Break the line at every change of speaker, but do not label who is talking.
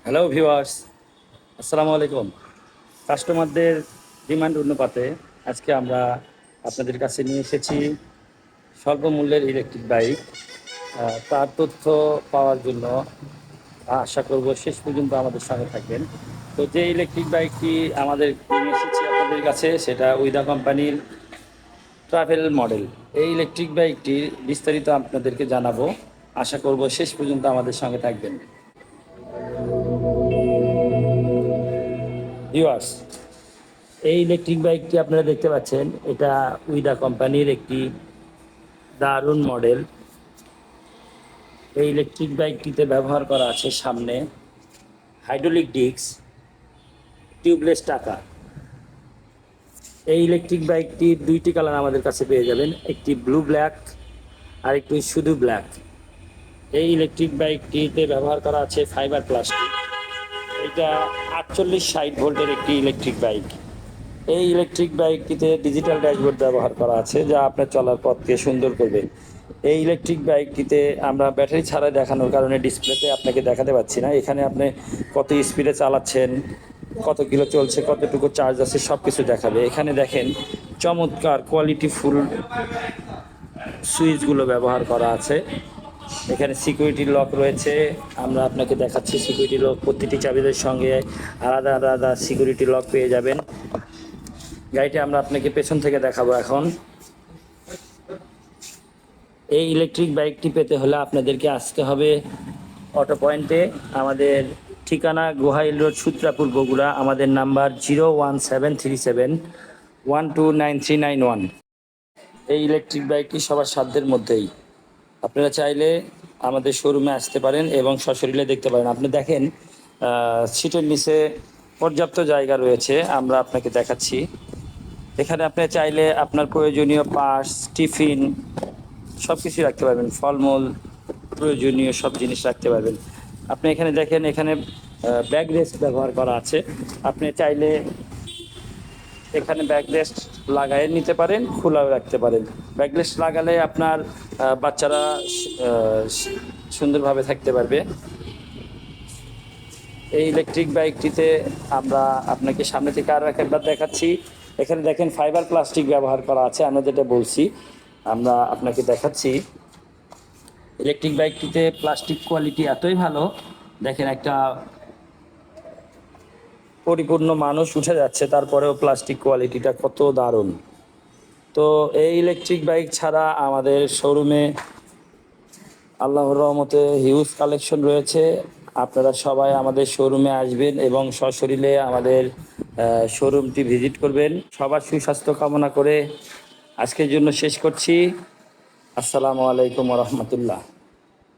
Hello viewers, আসসালামু আলাইকুম। কাস্টমারদের ডিমান্ড অনুপাতে আজকে আমরা আপনাদের কাছে নিয়ে এসেছি স্বল্প মূল্যের ইলেকট্রিক বাইক। তার তথ্য পাওয়ার জন্য আশা করব শেষ পর্যন্ত আমাদের সঙ্গে থাকবেন। তো যে ইলেকট্রিক বাইকটি আমাদের নিয়ে এসেছি আপনাদের কাছে, সেটা উইদা কোম্পানির ট্রাভেল মডেল। এই ইলেকট্রিক বাইকটির বিস্তারিত আপনাদেরকে জানাবো। আশা করব শেষ পর্যন্ত আমাদের সঙ্গে থাকবেন। ভিউয়ার্স, এই ইলেকট্রিক বাইকটি আপনারা দেখতে পাচ্ছেন, এটা উইদা কোম্পানির একটি দারুণ মডেল। এই ইলেকট্রিক বাইকটিতে ব্যবহার করা আছে সামনে হাইড্রোলিক ডিস্ক, টিউবলেস চাকা। এই ইলেকট্রিক বাইকটির দুইটি কালার আমাদের কাছে পেয়ে যাবেন, একটি ব্লু ব্ল্যাক আর একটি শুধু ব্ল্যাক। এই ইলেকট্রিক বাইকটিতে ব্যবহার করা আছে ফাইবার প্লাস্টিক। এটা 48-60 ভোল্টের একটি ইলেকট্রিক বাইক। এই ইলেকট্রিক বাইকটিতে ডিজিটাল ড্যাশবোর্ড ব্যবহার করা আছে, যা আপনার চলার পথকে সুন্দর করবে। এই ইলেকট্রিক বাইকটিতে আমরা ব্যাটারি ছাড়া দেখানোর কারণে ডিসপ্লেতে আপনাকে দেখাতে পাচ্ছি না। এখানে আপনি কত স্পিডে চালাচ্ছেন, কত কিলো চলছে, কতটুকু চার্জ আছে, সব কিছু দেখাবে। এখানে দেখেন চমৎকার কোয়ালিটি ফুল সুইচগুলো ব্যবহার করা আছে। এখানে সিকিউরিটি লক রয়েছে, আমরা আপনাকে দেখাচ্ছি সিকিউরিটি লক। প্রতিটি চাবিদের সঙ্গে আলাদা আলাদা সিকিউরিটি লক পেয়ে যাবেন। গাড়িটা আমরা আপনাকে পেছন থেকে দেখাবো এখন। এই ইলেকট্রিক বাইকটি পেতে হলে আপনাদেরকে আসতে হবে অটো পয়েন্টে। আমাদের ঠিকানা গোহাইল রোড, সূত্রাপুর, বগুড়া। আমাদের নাম্বার 01737 এই ইলেকট্রিক বাইকটি সবার সাধ্যের মধ্যেই। আপনারা চাইলে আমাদের শোরুমে আসতে পারেন এবং সশরীরে দেখতে পারেন। আপনি দেখেন সিটের নিচে পর্যাপ্ত জায়গা রয়েছে, আমরা আপনাকে দেখাচ্ছি। এখানে আপনি চাইলে আপনার প্রয়োজনীয় পার্স, টিফিন সব কিছুই রাখতে পারবেন, ফলমূল, প্রয়োজনীয় সব জিনিস রাখতে পারবেন। আপনি এখানে দেখেন, এখানে ব্যাক রেস্ট ব্যবহার করা আছে। আপনি চাইলে এখানে ব্যাক রেস্ট লাগাই নিতে পারেন, খোলাও রাখতে পারেন। ব্যাক রেস্ট লাগালে আপনার বাচ্চারা সুন্দরভাবে থাকতে পারবে। এই ইলেকট্রিক বাইকটিতে আমরা আপনাকে সামনে থেকে আরও একবার দেখাচ্ছি। এখানে দেখেন ফাইবার প্লাস্টিক ব্যবহার করা আছে, আমরা যেটা বলছি আমরা আপনাকে দেখাচ্ছি। ইলেকট্রিক বাইকটিতে প্লাস্টিক কোয়ালিটি এতই ভালো, দেখেন একটা পরিপূর্ণ মানুষ উঠে যাচ্ছে, তারপরেও প্লাস্টিক কোয়ালিটিটা কত দারুণ। তো এই ইলেকট্রিক বাইক ছাড়া আমাদের শোরুমে আল্লাহর রহমতে হিউজ কালেকশন রয়েছে। আপনারা সবাই আমাদের শোরুমে আসবেন এবং সশরীরে আমাদের শোরুমটি ভিজিট করবেন। সবার সুস্বাস্থ্য কামনা করে আজকের জন্য শেষ করছি। আসসালামু আলাইকুম ওয়া রাহমাতুল্লাহ।